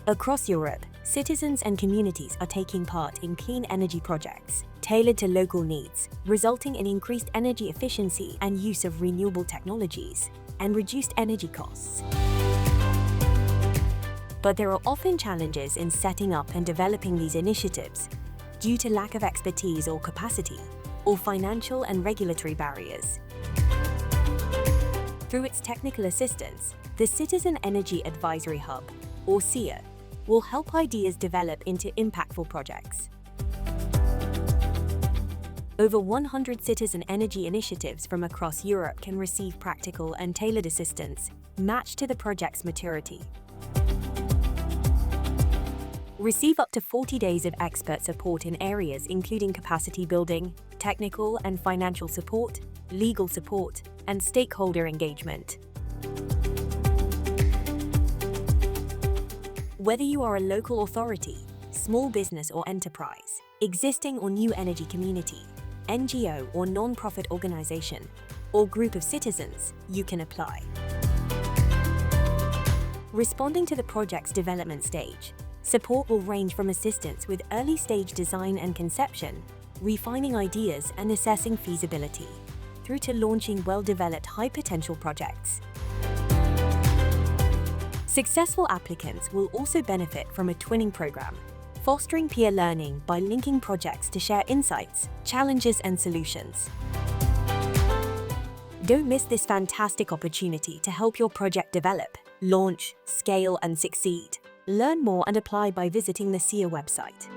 Across Europe, citizens and communities are taking part in clean energy projects tailored to local needs, resulting in increased energy efficiency and use of renewable technologies, and reduced energy costs. But there are often challenges in setting up and developing these initiatives due to lack of expertise or capacity, or financial and regulatory barriers. Through its technical assistance, the Citizen Energy Advisory Hub, or CEAH, will help ideas develop into impactful projects. Over 100 citizen energy initiatives from across Europe can receive practical and tailored assistance matched to the project's maturity. Receive up to 40 days of expert support in areas including capacity building, technical and financial support, legal support, and stakeholder engagement. Whether you are a local authority, small business or enterprise, existing or new energy community, NGO or non-profit organization, or group of citizens, you can apply. Responding to the project's development stage, support will range from assistance with early-stage design and conception, refining ideas and assessing feasibility, through to launching well-developed high-potential projects. Successful applicants will also benefit from a twinning program, fostering peer learning by linking projects to share insights, challenges, and solutions. Don't miss this fantastic opportunity to help your project develop, launch, scale, and succeed. Learn more and apply by visiting the CEAH website.